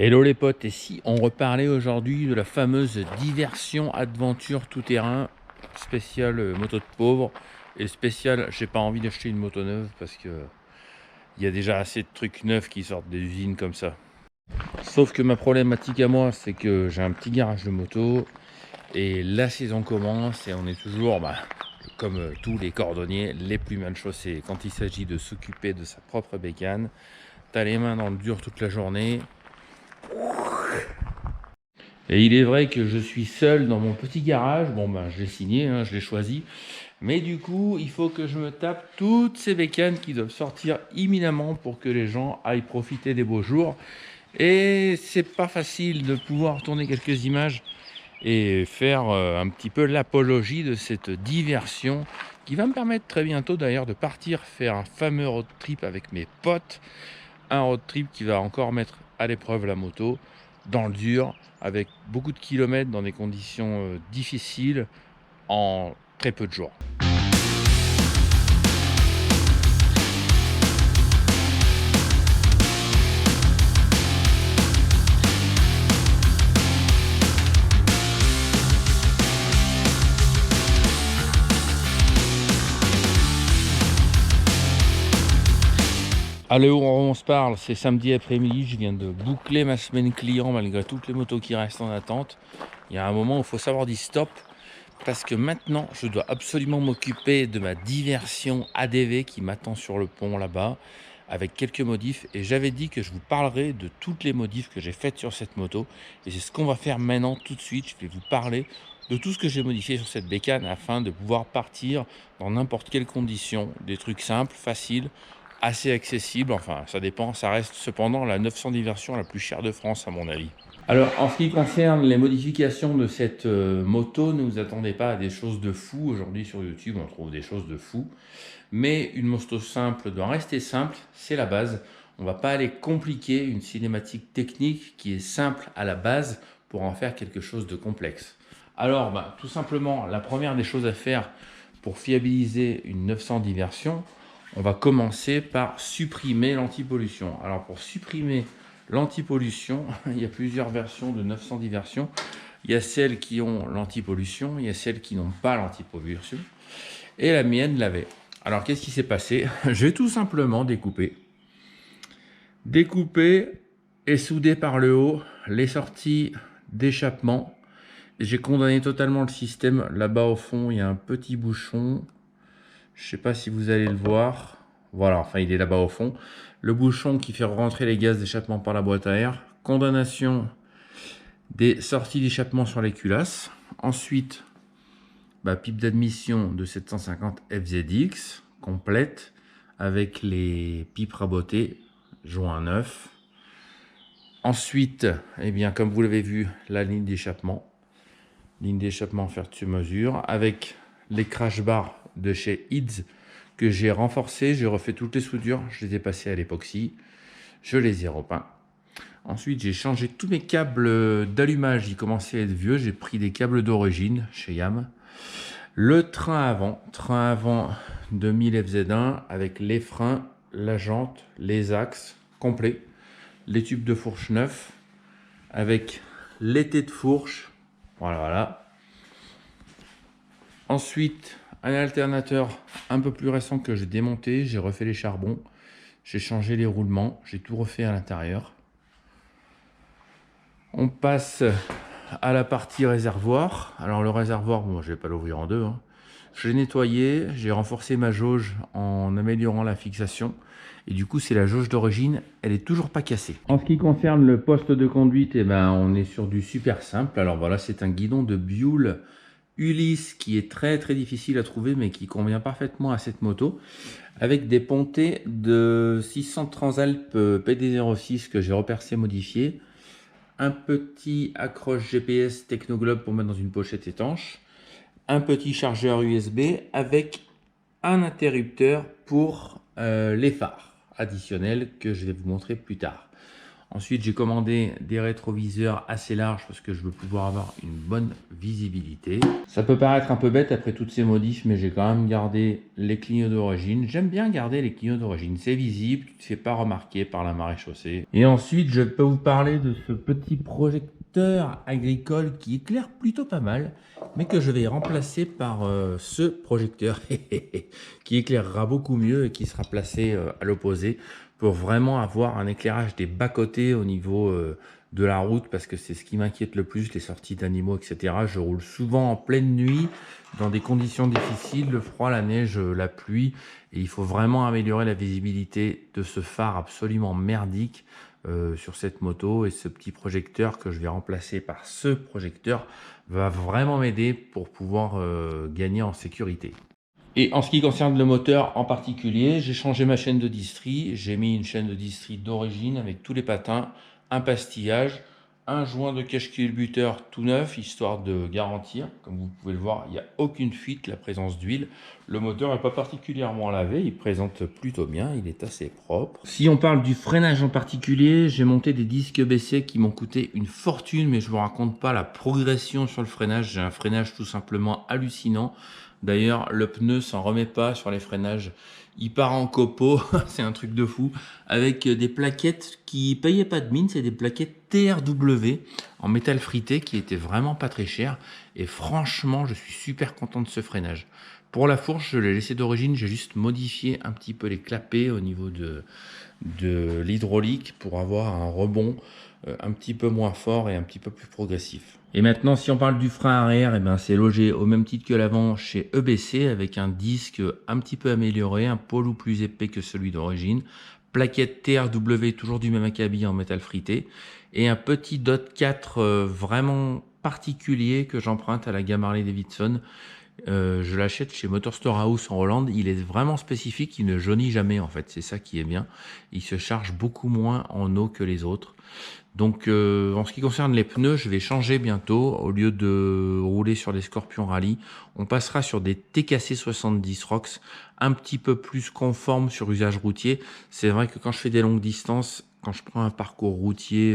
Hello les potes, et si on reparlait aujourd'hui de la fameuse diversion aventure tout-terrain spécial moto de pauvre et spécial j'ai pas envie d'acheter une moto neuve parce que il y a déjà assez de trucs neufs qui sortent des usines comme ça. Sauf que ma problématique à moi, c'est que j'ai un petit garage de moto et la saison commence et on est toujours comme tous les cordonniers les plus mal chaussés. Quand il s'agit de s'occuper de sa propre bécane, t'as les mains dans le dur toute la journée. Et il est vrai que je suis seul dans mon petit garage. Bon ben je l'ai signé, hein, je l'ai choisi. Mais du coup, il faut que je me tape toutes ces bécanes qui doivent sortir imminemment pour que les gens aillent profiter des beaux jours. Et c'est pas facile de pouvoir tourner quelques images et faire un petit peu l'apologie de cette diversion qui va me permettre très bientôt d'ailleurs de partir faire un fameux road trip avec mes potes. Un road trip qui va encore mettre à l'épreuve la moto dans le dur, avec beaucoup de kilomètres dans des conditions difficiles en très peu de jours. Allez, on se parle, c'est samedi après-midi, je viens de boucler ma semaine client malgré toutes les motos qui restent en attente. Il y a un moment où il faut savoir dire stop, parce que maintenant je dois absolument m'occuper de ma diversion ADV qui m'attend sur le pont là-bas, avec quelques modifs. Et j'avais dit que je vous parlerai de toutes les modifs que j'ai faites sur cette moto. Et c'est ce qu'on va faire maintenant tout de suite. Je vais vous parler de tout ce que j'ai modifié sur cette bécane afin de pouvoir partir dans n'importe quelle condition. Des trucs simples, faciles, assez accessible, enfin ça dépend, ça reste cependant la 900 version la plus chère de France à mon avis. Alors en ce qui concerne les modifications de cette moto, ne vous attendez pas à des choses de fou. Aujourd'hui sur YouTube on trouve des choses de fou, mais une moto simple doit rester simple, c'est la base. On va pas aller compliquer une cinématique technique qui est simple à la base pour en faire quelque chose de complexe. Alors tout simplement, la première des choses à faire pour fiabiliser une 900 version, on va commencer par supprimer l'antipollution. Alors pour supprimer l'antipollution, il y a plusieurs versions de 910 versions. Il y a celles qui ont l'antipollution, il y a celles qui n'ont pas l'antipollution. Et la mienne l'avait. Alors qu'est-ce qui s'est passé? J'ai tout simplement découpé et soudé par le haut les sorties d'échappement. J'ai condamné totalement le système. Là-bas au fond, il y a un petit bouchon. Je ne sais pas si vous allez le voir. Voilà, enfin il est là-bas au fond. Le bouchon qui fait rentrer les gaz d'échappement par la boîte à air. Condamnation des sorties d'échappement sur les culasses. Ensuite, pipe d'admission de 750 FZX complète avec les pipes rabotées, joint neuf. Ensuite, comme vous l'avez vu, la ligne d'échappement. Ligne d'échappement faite sur mesure avec les crash bars de chez IDS que j'ai renforcé, j'ai refait toutes les soudures, je les ai passées à l'époxy, je les ai repeints. Ensuite, j'ai changé tous mes câbles d'allumage, ils commençaient à être vieux, j'ai pris des câbles d'origine chez YAM. Le train avant 2000 FZ1 avec les freins, la jante, les axes complets, les tubes de fourche neufs avec l'été de fourche. Voilà. Ensuite, un alternateur un peu plus récent que j'ai démonté, j'ai refait les charbons, j'ai changé les roulements, j'ai tout refait à l'intérieur. On passe à la partie réservoir. Alors le réservoir, bon, je vais pas l'ouvrir en deux, hein. Je l'ai nettoyé, j'ai renforcé ma jauge en améliorant la fixation. Et du coup, c'est la jauge d'origine, elle est toujours pas cassée. En ce qui concerne le poste de conduite, on est sur du super simple. Alors voilà, c'est un guidon de Buell Ulysse qui est très difficile à trouver, mais qui convient parfaitement à cette moto. Avec des pontées de 600 Transalp PD06 que j'ai repercé modifié. Un petit accroche GPS Technoglobe pour mettre dans une pochette étanche. Un petit chargeur USB avec un interrupteur pour les phares additionnels que je vais vous montrer plus tard. Ensuite, j'ai commandé des rétroviseurs assez larges parce que je veux pouvoir avoir une bonne visibilité. Ça peut paraître un peu bête après toutes ces modifs, mais j'ai quand même gardé les clignots d'origine. J'aime bien garder les clignots d'origine. C'est visible, tu ne te fais pas remarquer par la maréchaussée. Et ensuite, je peux vous parler de ce petit projecteur agricole qui éclaire plutôt pas mal, mais que je vais remplacer par ce projecteur qui éclairera beaucoup mieux et qui sera placé à l'opposé, pour vraiment avoir un éclairage des bas-côtés au niveau de la route, parce que c'est ce qui m'inquiète le plus, les sorties d'animaux, etc. Je roule souvent en pleine nuit, dans des conditions difficiles, le froid, la neige, la pluie, et il faut vraiment améliorer la visibilité de ce phare absolument merdique sur cette moto, et ce petit projecteur que je vais remplacer par ce projecteur va vraiment m'aider pour pouvoir gagner en sécurité. Et en ce qui concerne le moteur en particulier, j'ai changé ma chaîne de distri. J'ai mis une chaîne de distri d'origine avec tous les patins, un pastillage, un joint de cache culbuteur tout neuf, histoire de garantir. Comme vous pouvez le voir, il n'y a aucune fuite, la présence d'huile. Le moteur n'est pas particulièrement lavé, il présente plutôt bien, il est assez propre. Si on parle du freinage en particulier, j'ai monté des disques BC qui m'ont coûté une fortune, mais je ne vous raconte pas la progression sur le freinage. J'ai un freinage tout simplement hallucinant. D'ailleurs, le pneu s'en remet pas sur les freinages. Il part en copeaux, c'est un truc de fou, avec des plaquettes qui payaient pas de mine, c'est des plaquettes TRW en métal frité qui étaient vraiment pas très chères. Et franchement, je suis super content de ce freinage. Pour la fourche, je l'ai laissé d'origine, j'ai juste modifié un petit peu les clapets au niveau de l'hydraulique pour avoir un rebond un petit peu moins fort et un petit peu plus progressif. Et maintenant, si on parle du frein arrière, eh ben, c'est logé au même titre que l'avant chez EBC avec un disque un petit peu amélioré, un pôle plus épais que celui d'origine, plaquette TRW toujours du même acabit en métal frité et un petit DOT 4 vraiment particulier que j'emprunte à la gamme Harley Davidson. Je l'achète chez Motor Store House en Hollande. Il est vraiment spécifique, il ne jaunit jamais en fait, c'est ça qui est bien. Il se charge beaucoup moins en eau que les autres. Donc en ce qui concerne les pneus, je vais changer bientôt. Au lieu de rouler sur des Scorpion Rally, on passera sur des TKC 70 Rocks, un petit peu plus conformes sur usage routier. C'est vrai que quand je fais des longues distances, quand je prends un parcours routier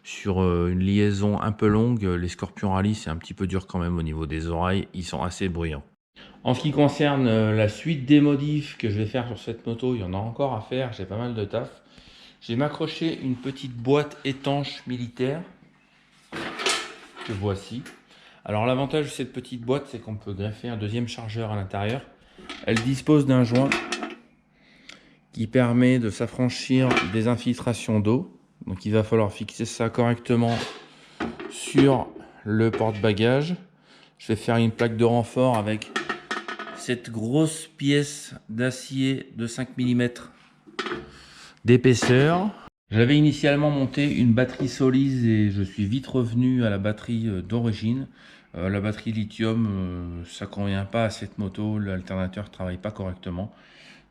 sur une liaison un peu longue, les Scorpion Rally, c'est un petit peu dur quand même au niveau des oreilles. Ils sont assez bruyants. En ce qui concerne la suite des modifs que je vais faire sur cette moto, il y en a encore à faire, j'ai pas mal de taf. Je vais m'accrocher une petite boîte étanche militaire que voici. Alors l'avantage de cette petite boîte, c'est qu'on peut greffer un deuxième chargeur à l'intérieur. Elle dispose d'un joint qui permet de s'affranchir des infiltrations d'eau. Donc il va falloir fixer ça correctement sur le porte-bagages. Je vais faire une plaque de renfort avec cette grosse pièce d'acier de 5 mm d'épaisseur. J'avais initialement monté une batterie Solis et je suis vite revenu à la batterie d'origine. La batterie lithium, ça convient pas à cette moto, l'alternateur ne travaille pas correctement.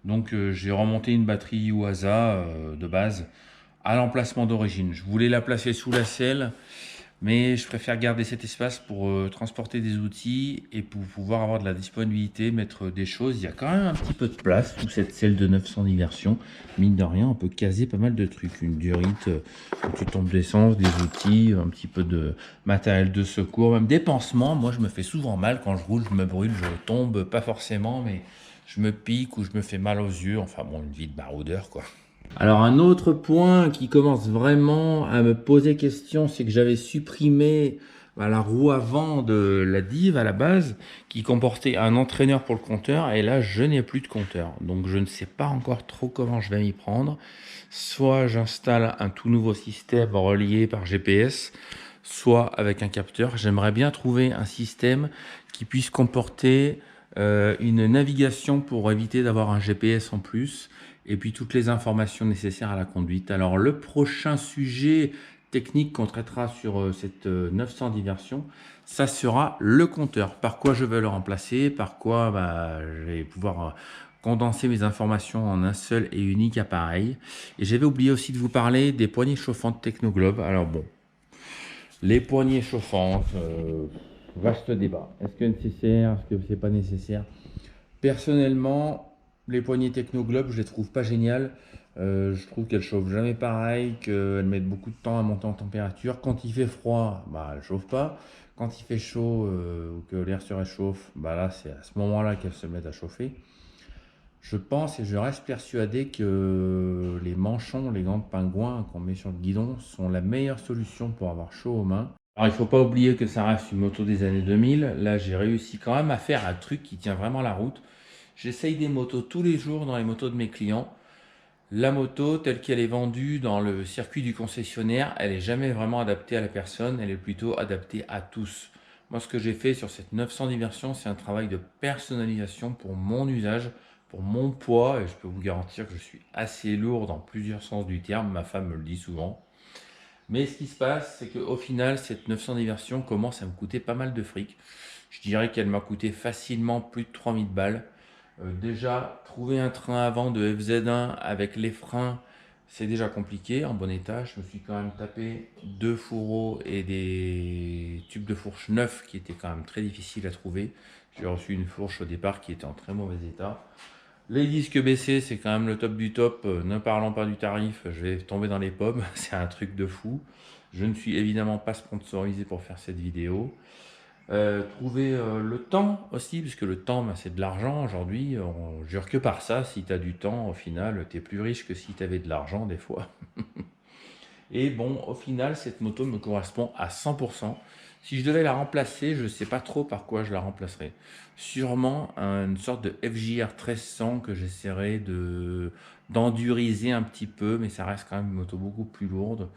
Donc j'ai remonté une batterie Yuasa de base à l'emplacement d'origine. Je voulais la placer sous la selle, mais je préfère garder cet espace pour transporter des outils et pour pouvoir avoir de la disponibilité, mettre des choses. Il y a quand même un petit peu de place sous cette selle de 900 diversions. Mine de rien, on peut caser pas mal de trucs. Une durite où tu tombes d'essence, des outils, un petit peu de matériel de secours, même des pansements. Moi, je me fais souvent mal quand je roule, je me brûle, je tombe, pas forcément, mais je me pique ou je me fais mal aux yeux. Enfin bon, une vie de baroudeur, quoi. Alors un autre point qui commence vraiment à me poser question, c'est que j'avais supprimé la roue avant de la Div à la base, qui comportait un entraîneur pour le compteur, et là je n'ai plus de compteur. Donc je ne sais pas encore trop comment je vais m'y prendre. Soit j'installe un tout nouveau système relié par GPS, soit avec un capteur. J'aimerais bien trouver un système qui puisse comporter une navigation pour éviter d'avoir un GPS en plus, et puis toutes les informations nécessaires à la conduite. Alors le prochain sujet technique qu'on traitera sur cette 900 diversion, ça sera le compteur. Par quoi je vais le remplacer, par quoi je vais pouvoir condenser mes informations en un seul et unique appareil. Et j'avais oublié aussi de vous parler des poignées chauffantes Technoglobe. Alors bon, les poignées chauffantes, vaste débat. Est-ce que nécessaire, est-ce que c'est pas nécessaire? Personnellement, les poignées Technoglobe, je les trouve pas géniales. Je trouve qu'elle chauffe jamais pareil, qu'elle met beaucoup de temps à monter en température. Quand il fait froid, bah, elle chauffe pas. Quand il fait chaud ou que l'air se réchauffe, bah là c'est à ce moment-là qu'elle se met à chauffer. Je pense et je reste persuadé que les manchons, les gants de pingouin qu'on met sur le guidon sont la meilleure solution pour avoir chaud aux mains. Alors il ne faut pas oublier que ça reste une moto des années 2000. Là j'ai réussi quand même à faire un truc qui tient vraiment la route. J'essaye des motos tous les jours dans les motos de mes clients. La moto, telle qu'elle est vendue dans le circuit du concessionnaire, elle n'est jamais vraiment adaptée à la personne, elle est plutôt adaptée à tous. Moi, ce que j'ai fait sur cette 900 diversion, c'est un travail de personnalisation pour mon usage, pour mon poids, et je peux vous garantir que je suis assez lourd dans plusieurs sens du terme, ma femme me le dit souvent. Mais ce qui se passe, c'est qu'au final, cette 900 diversion commence à me coûter pas mal de fric. Je dirais qu'elle m'a coûté facilement plus de 3000 balles. Déjà, trouver un train avant de FZ1 avec les freins, c'est déjà compliqué en bon état. Je me suis quand même tapé 2 fourreaux et des tubes de fourche neufs qui étaient quand même très difficiles à trouver. J'ai reçu une fourche au départ qui était en très mauvais état. Les disques baissés, c'est quand même le top du top. Ne parlons pas du tarif, je vais tomber dans les pommes. C'est un truc de fou. Je ne suis évidemment pas sponsorisé pour faire cette vidéo. Trouver le temps aussi, puisque le temps, ben, c'est de l'argent aujourd'hui. On jure que par ça. Si tu as du temps, au final, tu es plus riche que si tu avais de l'argent des fois. Et bon, au final, cette moto me correspond à 100%. Si je devais la remplacer, je ne sais pas trop par quoi je la remplacerais. Sûrement une sorte de FJR 1300 que j'essaierai d'enduriser un petit peu, mais ça reste quand même une moto beaucoup plus lourde.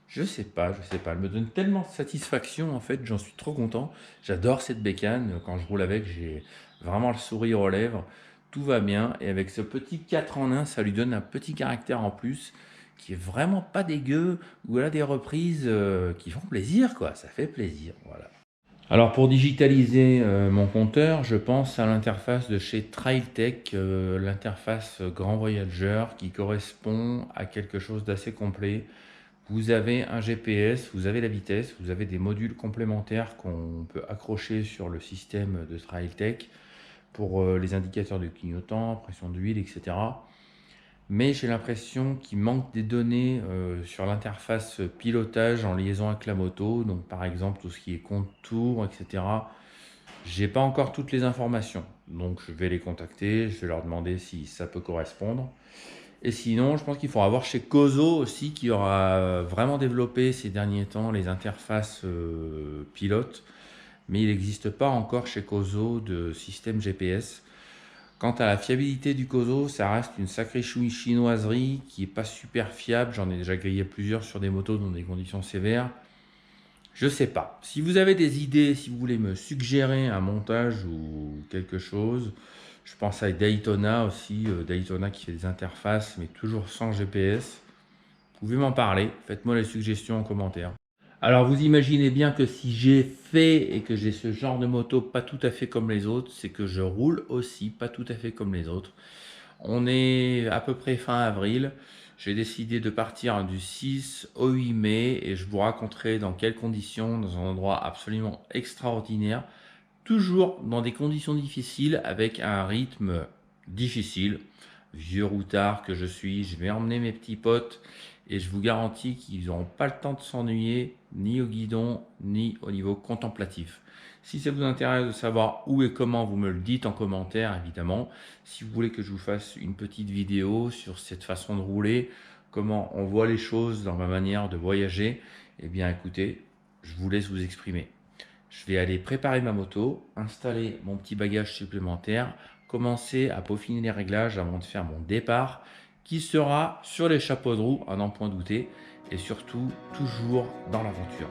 Je sais pas, je sais pas. Elle me donne tellement de satisfaction, en fait, j'en suis trop content. J'adore cette bécane. Quand je roule avec, j'ai vraiment le sourire aux lèvres. Tout va bien. Et avec ce petit 4 en 1, ça lui donne un petit caractère en plus qui est vraiment pas dégueu. Ou elle a des reprises qui font plaisir, quoi. Ça fait plaisir, voilà. Alors pour digitaliser mon compteur, je pense à l'interface de chez Trailtech, l'interface Grand Voyager qui correspond à quelque chose d'assez complet. Vous avez un GPS, vous avez la vitesse, vous avez des modules complémentaires qu'on peut accrocher sur le système de Trailtech pour les indicateurs de clignotant, pression d'huile, etc. Mais j'ai l'impression qu'il manque des données sur l'interface pilotage en liaison avec la moto, donc par exemple tout ce qui est contour, etc. J'ai pas encore toutes les informations, donc je vais les contacter, je vais leur demander si ça peut correspondre. Et sinon, je pense qu'il faudra voir chez Kozo aussi, qui aura vraiment développé ces derniers temps les interfaces pilotes, mais il n'existe pas encore chez Kozo de système GPS. Quant à la fiabilité du Kozo, ça reste une sacrée chinoiserie qui n'est pas super fiable. J'en ai déjà grillé plusieurs sur des motos dans des conditions sévères. Je sais pas. Si vous avez des idées, si vous voulez me suggérer un montage ou quelque chose, je pense à Daytona aussi, Daytona qui fait des interfaces, mais toujours sans GPS. Vous pouvez m'en parler, faites-moi les suggestions en commentaire. Alors vous imaginez bien que si j'ai fait et que j'ai ce genre de moto pas tout à fait comme les autres, c'est que je roule aussi pas tout à fait comme les autres. On est à peu près fin avril. J'ai décidé de partir du 6 au 8 mai et je vous raconterai dans quelles conditions, dans un endroit absolument extraordinaire, toujours dans des conditions difficiles avec un rythme difficile. Vieux routard que je suis, je vais emmener mes petits potes et je vous garantis qu'ils n'auront pas le temps de s'ennuyer ni au guidon ni au niveau contemplatif. Si ça vous intéresse de savoir où et comment, vous me le dites en commentaire évidemment. Si vous voulez que je vous fasse une petite vidéo sur cette façon de rouler, comment on voit les choses dans ma manière de voyager, eh bien écoutez, je vous laisse vous exprimer. Je vais aller préparer ma moto, installer mon petit bagage supplémentaire, commencer à peaufiner les réglages avant de faire mon départ qui sera sur les chapeaux de roue à n'en point douter et surtout toujours dans l'aventure.